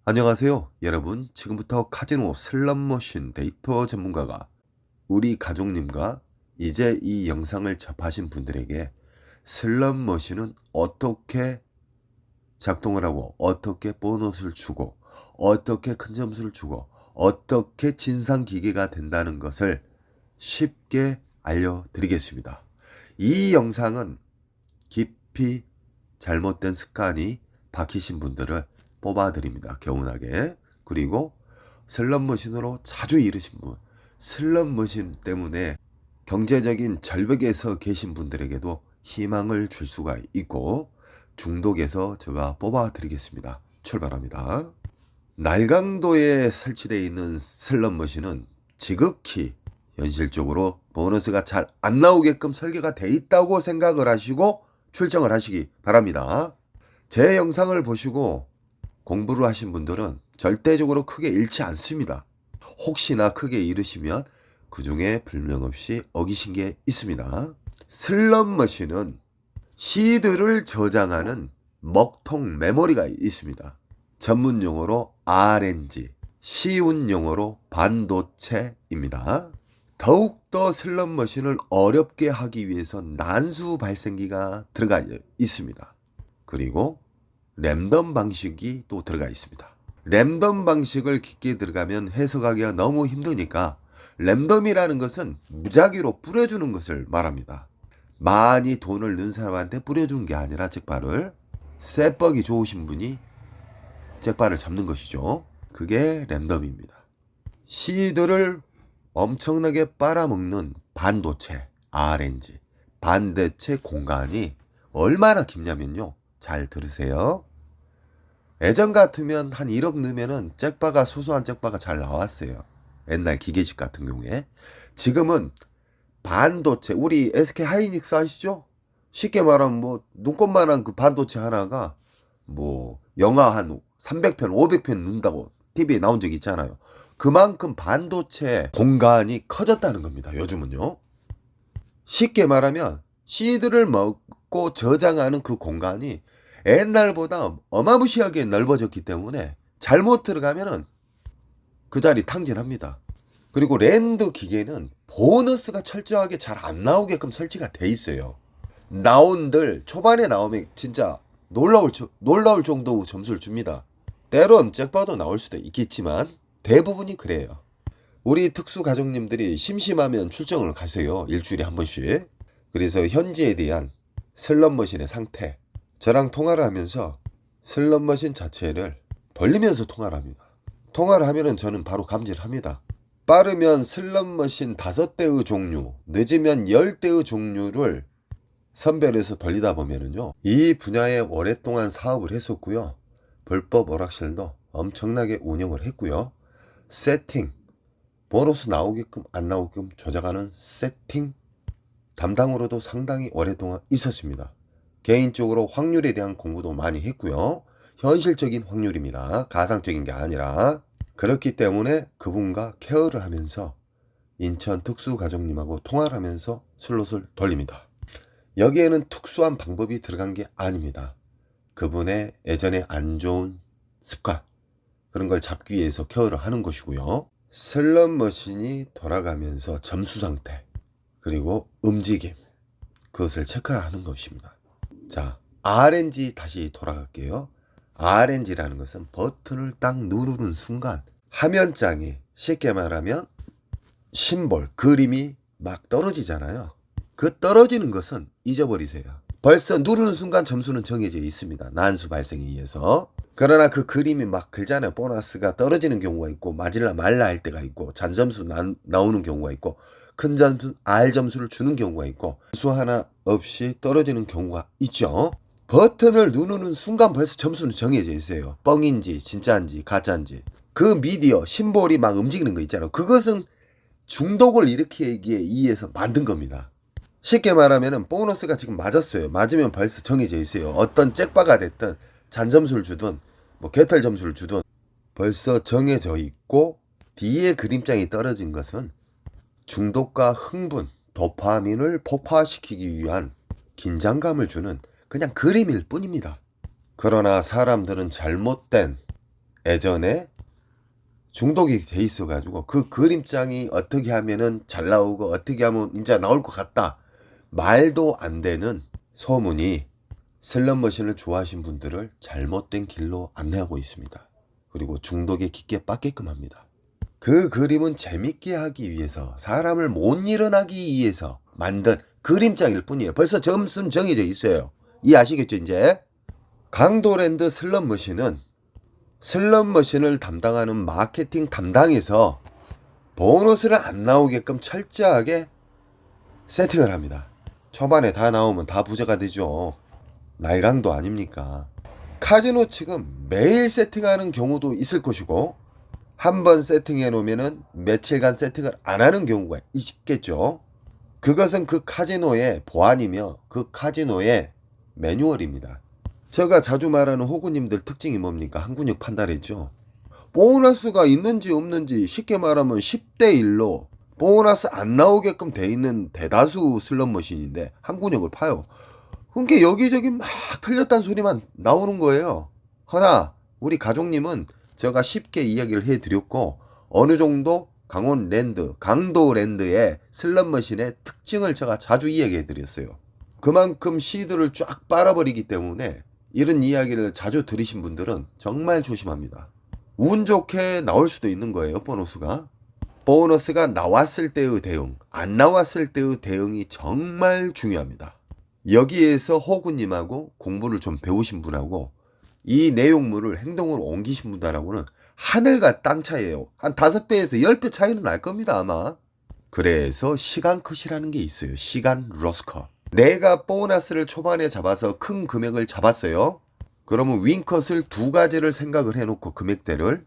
안녕하세요. 여러분, 지금부터 카지노 슬롯머신 데이터 전문가가 우리 가족님과 이제 이 영상을 접하신 분들에게 슬롯머신은 어떻게 작동을 하고 어떻게 보너스를 주고 어떻게 큰 점수를 주고 어떻게 진상기계가 된다는 것을 쉽게 알려드리겠습니다. 이 영상은 깊이 잘못된 습관이 박히신 분들을 뽑아드립니다. 개운하게. 그리고 슬롯머신으로 자주 잃으신 분, 슬롯머신 때문에 경제적인 절벽에 서 계신 분들에게도 희망을 줄 수가 있고 중독에서 제가 뽑아드리겠습니다. 출발합니다. 날강도에 설치되어 있는 슬롯머신은 지극히 현실적으로 보너스가 잘 안 나오게끔 설계가 돼 있다고 생각을 하시고 출정을 하시기 바랍니다. 제 영상을 보시고 공부를 하신 분들은 절대적으로 크게 잃지 않습니다. 혹시나 크게 잃으시면 그 중에 불명없이 어기신 게 있습니다. 슬롯머신은 시드를 저장하는 먹통 메모리가 있습니다. 전문 용어로 RNG, 쉬운 용어로 반도체입니다. 더욱더 슬롯머신을 어렵게 하기 위해서 난수 발생기가 들어가 있습니다. 그리고 랜덤 방식이 또 들어가 있습니다. 랜덤 방식을 깊게 들어가면 해석하기가 너무 힘드니까 랜덤이라는 것은 무작위로 뿌려주는 것을 말합니다. 많이 돈을 넣은 사람한테 뿌려주는 게 아니라 잭바를 쇠뻑이 좋으신 분이 잭바를 잡는 것이죠. 그게 랜덤입니다. 시드를 엄청나게 빨아먹는 반도체, RNG, 반도체 공간이 얼마나 깊냐면요. 잘 들으세요. 예전 같으면 한 1억 넣으면은 잭바가 소소한 잭바가 잘 나왔어요. 옛날 기계식 같은 경우에. 지금은 반도체, 우리 SK 하이닉스 아시죠? 쉽게 말하면 뭐 눈꽃만한 그 반도체 하나가 뭐 영화 한 300편, 500편 넣는다고 TV에 나온 적 있잖아요. 그만큼 반도체 공간이 커졌다는 겁니다. 요즘은요. 쉽게 말하면 시드를 먹고 저장하는 그 공간이 옛날보다 어마무시하게 넓어졌기 때문에 잘못 들어가면은 그 자리 탕진합니다. 그리고 랜드 기계는 보너스가 철저하게 잘 안 나오게끔 설치가 돼 있어요. 라운드 초반에 나오면 진짜 놀라울 정도 점수를 줍니다. 때론 잭바도 나올 수도 있겠지만 대부분이 그래요. 우리 특수 가족님들이 심심하면 출정을 가세요. 일주일에 한 번씩. 그래서 현지에 대한 슬롯머신의 상태, 저랑 통화를 하면서 슬롯머신 자체를 돌리면서 통화를 합니다. 통화를 하면은 저는 바로 감지를 합니다. 빠르면 슬롯머신 5대의 종류, 늦으면 10대의 종류를 선별해서 돌리다 보면은요, 이 분야에 오랫동안 사업을 했었고요. 불법 오락실도 엄청나게 운영을 했고요. 세팅, 보너스 나오게끔 안 나오게끔 조작하는 세팅 담당으로도 상당히 오랫동안 있었습니다. 개인적으로 확률에 대한 공부도 많이 했고요. 현실적인 확률입니다. 가상적인 게 아니라. 그렇기 때문에 그분과 케어를 하면서 인천 특수가족님하고 통화를 하면서 슬롯을 돌립니다. 여기에는 특수한 방법이 들어간 게 아닙니다. 그분의 예전에 안 좋은 습관, 그런 걸 잡기 위해서 케어를 하는 것이고요. 슬롯머신이 돌아가면서 점수 상태, 그리고 움직임, 그것을 체크하는 것입니다. 자, RNG 다시 돌아갈게요. RNG라는 것은 버튼을 딱 누르는 순간 화면장에 쉽게 말하면 심볼, 그림이 막 떨어지잖아요. 그 떨어지는 것은 잊어버리세요. 벌써 누르는 순간 점수는 정해져 있습니다. 난수 발생에 의해서. 그러나 그 그림이 막 글잖아요. 보너스가 떨어지는 경우가 있고 맞을라 말라 할 때가 있고 잔점수 나오는 경우가 있고 큰 점수 R 점수를 주는 경우가 있고 수 하나 없이 떨어지는 경우가 있죠. 버튼을 누르는 순간 벌써 점수는 정해져 있어요. 뻥인지 진짜인지 가짜인지. 그 미디어 심볼이 막 움직이는 거 있잖아요. 그것은 중독을 일으키기에 의해서 만든 겁니다. 쉽게 말하면 보너스가 지금 맞았어요. 맞으면 벌써 정해져 있어요. 어떤 잭바가 됐든 잔점수를 주든 뭐 개털 점수를 주든 벌써 정해져 있고 뒤에 그림장이 떨어진 것은 중독과 흥분, 도파민을 폭파시키기 위한 긴장감을 주는 그냥 그림일 뿐입니다. 그러나 사람들은 잘못된 예전에 중독이 돼 있어가지고 그 그림장이 어떻게 하면은 잘 나오고 어떻게 하면 이제 나올 것 같다 말도 안 되는 소문이 슬롯머신을 좋아하신 분들을 잘못된 길로 안내하고 있습니다. 그리고 중독에 깊게 빠게끔 합니다. 그 그림은 재밌게 하기 위해서 사람을 못 일어나기 위해서 만든 그림장일 뿐이에요. 벌써 점수는 정해져 있어요. 이해하시겠죠 이제? 강도랜드 슬롯머신은 슬롯머신을 담당하는 마케팅 담당에서 보너스를 안 나오게끔 철저하게 세팅을 합니다. 초반에 다 나오면 다 부자가 되죠. 날강도 아닙니까? 카지노 측은 매일 세팅하는 경우도 있을 것이고 한 번 세팅해 놓으면은 며칠간 세팅을 안 하는 경우가 있겠죠. 그것은 그 카지노의 보안이며 그 카지노의 매뉴얼입니다. 제가 자주 말하는 호구님들 특징이 뭡니까? 항군력 판단했죠. 보너스가 있는지 없는지 쉽게 말하면 10대 1로 보너스 안 나오게끔 돼 있는 대다수 슬롯머신인데 항군력을 파요. 그러니까 여기저기 막 틀렸다는 소리만 나오는 거예요. 허나 우리 가족님은 제가 쉽게 이야기를 해드렸고 어느 정도 강원랜드, 강도랜드의 슬롯머신의 특징을 제가 자주 이야기해드렸어요. 그만큼 시드를 쫙 빨아버리기 때문에 이런 이야기를 자주 들으신 분들은 정말 조심합니다. 운 좋게 나올 수도 있는 거예요. 보너스가. 보너스가 나왔을 때의 대응, 안 나왔을 때의 대응이 정말 중요합니다. 여기에서 호구님하고 공부를 좀 배우신 분하고 이 내용물을 행동으로 옮기신 분들하고는 하늘과 땅 차이예요. 한 5배에서 10배 차이는 날 겁니다 아마. 그래서 시간 컷이라는 게 있어요. 시간 로스컷. 내가 보너스를 초반에 잡아서 큰 금액을 잡았어요. 그러면 윙컷을 2가지를 생각을 해놓고 금액대를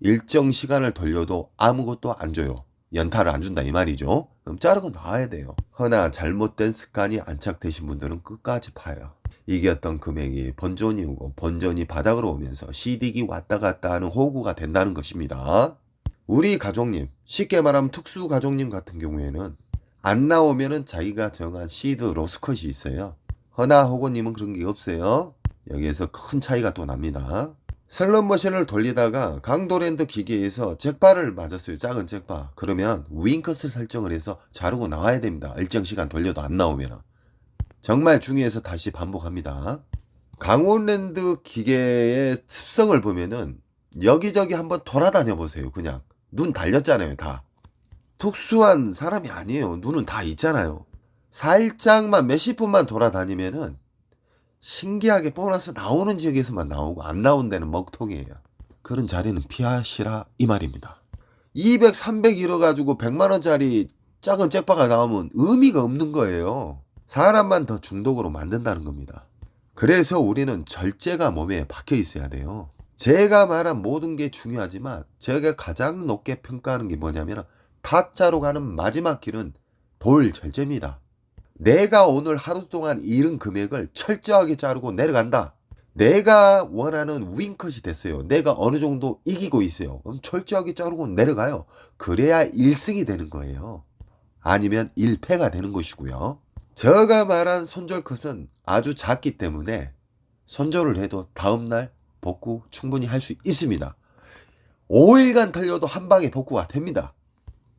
일정 시간을 돌려도 아무것도 안 줘요. 연타를 안 준다 이 말이죠. 그럼 자르고 나와야 돼요. 허나 잘못된 습관이 안착되신 분들은 끝까지 파요. 이겼던 금액이 본전이 오고 본전이 바닥으로 오면서 시딕이 왔다 갔다 하는 호구가 된다는 것입니다. 우리 가족님, 쉽게 말하면 특수 가족님 같은 경우에는 안 나오면은 자기가 정한 시드 로스컷이 있어요. 허나 호구님은 그런 게 없어요. 여기에서 큰 차이가 또 납니다. 슬롯머신을 돌리다가 강도랜드 기계에서 잭바를 맞았어요. 작은 잭바. 그러면 윙컷을 설정을 해서 자르고 나와야 됩니다. 일정 시간 돌려도 안 나오면. 정말 중요해서 다시 반복합니다. 강원랜드 기계의 습성을 보면은 여기저기 한번 돌아다녀 보세요. 그냥 눈 달렸잖아요. 다. 특수한 사람이 아니에요. 눈은 다 있잖아요. 살짝만 몇십 분만 돌아다니면은 신기하게 보너스 나오는 지역에서만 나오고 안 나온 데는 먹통이에요. 그런 자리는 피하시라 이 말입니다. 200, 300 잃어가지고 100만원짜리 작은 잭바가 나오면 의미가 없는 거예요. 사람만 더 중독으로 만든다는 겁니다. 그래서 우리는 절제가 몸에 박혀 있어야 돼요. 제가 말한 모든 게 중요하지만 제가 가장 높게 평가하는 게 뭐냐면 타짜로 가는 마지막 길은 돌절제입니다. 내가 오늘 하루 동안 잃은 금액을 철저하게 자르고 내려간다. 내가 원하는 윙컷이 됐어요. 내가 어느 정도 이기고 있어요. 그럼 철저하게 자르고 내려가요. 그래야 1승이 되는 거예요. 아니면 1패가 되는 것이고요. 제가 말한 손절컷은 아주 작기 때문에 손절을 해도 다음날 복구 충분히 할 수 있습니다. 5일간 털려도 한 방에 복구가 됩니다.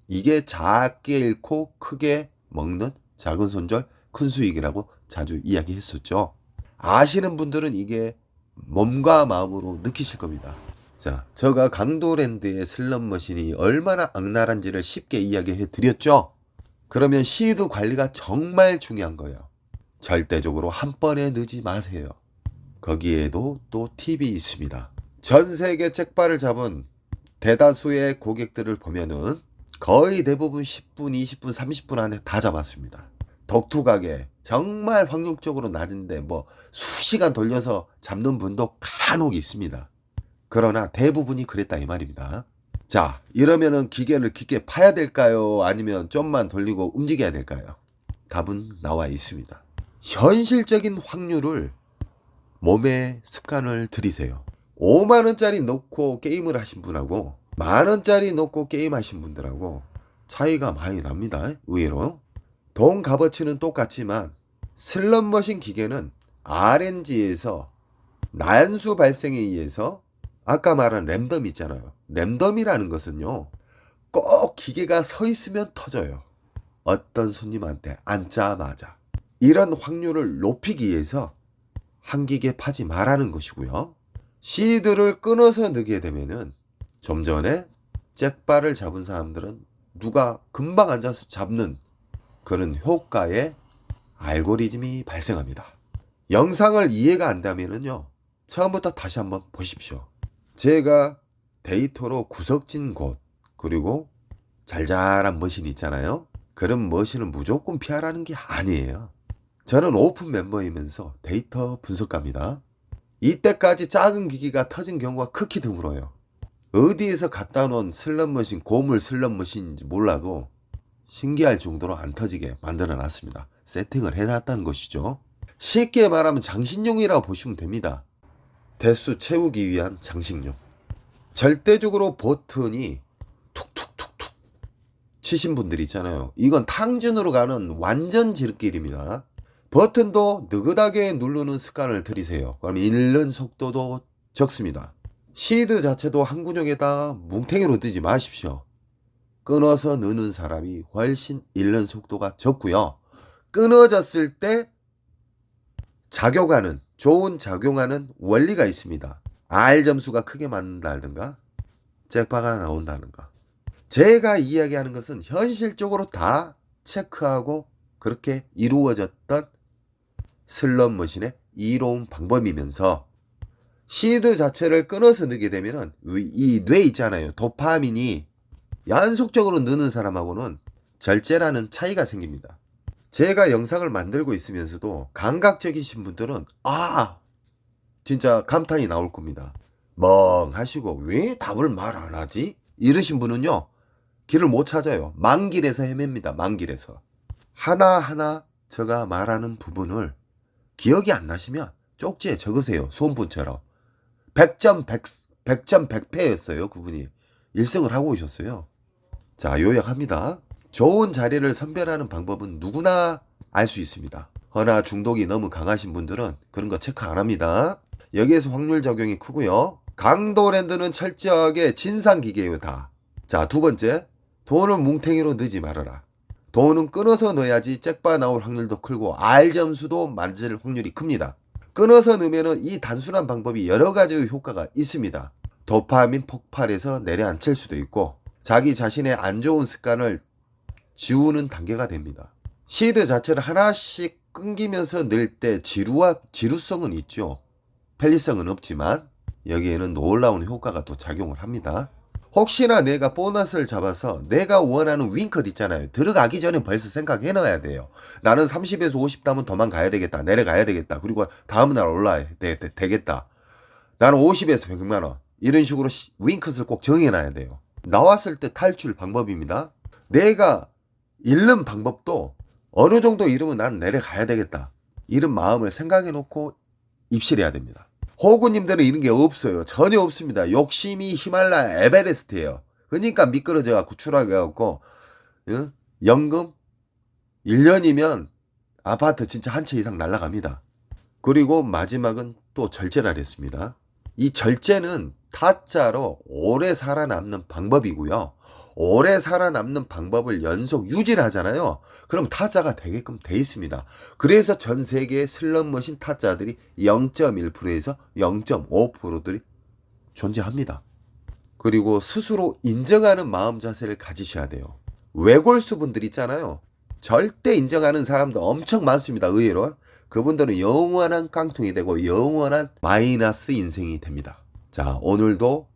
이게 작게 잃고 크게 먹는 작은 손절 큰 수익이라고 자주 이야기했었죠. 아시는 분들은 이게 몸과 마음으로 느끼실 겁니다. 자, 제가 강도랜드의 슬롯머신이 얼마나 악랄한지를 쉽게 이야기해 드렸죠. 그러면 시드 관리가 정말 중요한 거예요. 절대적으로 한 번에 넣지 마세요. 거기에도 또 팁이 있습니다. 전 세계 잭바를 잡은 대다수의 고객들을 보면은 거의 대부분 10분, 20분, 30분 안에 다 잡았습니다. 독투가게 정말 확률적으로 낮은데 뭐 수시간 돌려서 잡는 분도 간혹 있습니다. 그러나 대부분이 그랬다 이 말입니다. 자, 이러면은 기계를 깊게 파야 될까요? 아니면 좀만 돌리고 움직여야 될까요? 답은 나와 있습니다. 현실적인 확률을 몸에 습관을 들이세요. 5만원짜리 넣고 게임을 하신 분하고 만원짜리 넣고 게임하신 분들하고 차이가 많이 납니다. 의외로. 돈 값어치는 똑같지만 슬롯머신 기계는 RNG에서 난수 발생에 의해서 아까 말한 랜덤 있잖아요. 랜덤이라는 것은요, 꼭 기계가 서 있으면 터져요. 어떤 손님한테 앉자마자. 이런 확률을 높이기 위해서 한기계 파지 말라는 것이고요. 시드를 끊어서 넣게 되면은 좀 전에 잭바를 잡은 사람들은 누가 금방 앉아서 잡는 그런 효과의 알고리즘이 발생합니다. 영상을 이해가 안 되면은요, 처음부터 다시 한번 보십시오. 제가 데이터로 구석진 곳, 그리고 잘잘한 머신 있잖아요. 그런 머신을 무조건 피하라는 게 아니에요. 저는 오픈 멤버이면서 데이터 분석가입니다. 이때까지 작은 기기가 터진 경우가 극히 드물어요. 어디에서 갖다 놓은 슬롯머신, 고물 슬롯머신인지 몰라도 신기할 정도로 안 터지게 만들어 놨습니다. 세팅을 해놨다는 것이죠. 쉽게 말하면 장식용이라고 보시면 됩니다. 대수 채우기 위한 장식용. 절대적으로 버튼이 툭툭툭툭 치신 분들 있잖아요. 이건 탕진으로 가는 완전 지름길입니다. 버튼도 느긋하게 누르는 습관을 들이세요. 그럼 읽는 속도도 적습니다. 시드 자체도 한 구역에다 뭉탱이로 뜨지 마십시오. 끊어서 넣는 사람이 훨씬 읽는 속도가 적고요. 끊어졌을 때 작용하는, 좋은 작용하는 원리가 있습니다. R 점수가 크게 맞는다든가 잭바가 나온다든가. 제가 이야기하는 것은 현실적으로 다 체크하고 그렇게 이루어졌던 슬롯머신의 이로운 방법이면서 시드 자체를 끊어서 넣게 되면은 이 뇌 있잖아요. 도파민이 연속적으로 넣는 사람하고는 절제라는 차이가 생깁니다. 제가 영상을 만들고 있으면서도 감각적이신 분들은 진짜 감탄이 나올 겁니다. 멍하시고 왜 답을 말 안 하지? 이러신 분은요, 길을 못 찾아요. 만길에서 헤맵니다. 만길에서. 하나하나 제가 말하는 부분을 기억이 안 나시면 쪽지에 적으세요. 수험분처럼. 100점 100점 100패였어요. 그분이 1승을 하고 오셨어요. 자, 요약합니다. 좋은 자리를 선별하는 방법은 누구나 알 수 있습니다. 허나 중독이 너무 강하신 분들은 그런 거 체크 안 합니다. 여기에서 확률 적용이 크고요. 강도랜드는 철저하게 진상기계예요. 다. 자, 두 번째, 돈을 뭉탱이로 넣지 말아라. 돈은 끊어서 넣어야지 잭바 나올 확률도 크고 R 점수도 맞을 확률이 큽니다. 끊어서 넣으면 이 단순한 방법이 여러 가지 효과가 있습니다. 도파민 폭발해서 내려앉힐 수도 있고 자기 자신의 안 좋은 습관을 지우는 단계가 됩니다. 시드 자체를 하나씩 끊기면서 넣을 때 지루성은 있죠. 편리성은 없지만 여기에는 놀라운 효과가 또 작용을 합니다. 혹시나 내가 보너스를 잡아서 내가 원하는 윙컷 있잖아요. 들어가기 전에 벌써 생각해 놔야 돼요. 나는 30에서 50 담은 도망가야 되겠다. 내려가야 되겠다. 그리고 다음날 올라야 되겠다. 나는 50에서 100만 원. 이런 식으로 윙컷을 꼭 정해놔야 돼요. 나왔을 때 탈출 방법입니다. 내가 잃는 방법도 어느 정도 잃으면 나는 내려가야 되겠다. 이런 마음을 생각해 놓고 입실해야 됩니다. 호구님들은 이런 게 없어요. 전혀 없습니다. 욕심이 히말라야 에베레스트예요. 그러니까 미끄러져 갖고 추락해 갖고 연금 1년이면 아파트 진짜 한 채 이상 날아갑니다. 그리고 마지막은 또 절제를 했습니다. 이 절제는 타짜로 오래 살아남는 방법이고요. 오래 살아남는 방법을 연속 유지를 하잖아요. 그럼 타짜가 되게끔 돼 있습니다. 그래서 전 세계 슬롯머신 타짜들이 0.1%에서 0.5%들이 존재합니다. 그리고 스스로 인정하는 마음 자세를 가지셔야 돼요. 외골수 분들 있잖아요. 절대 인정하는 사람도 엄청 많습니다. 의외로. 그분들은 영원한 깡통이 되고 영원한 마이너스 인생이 됩니다. 자, 오늘도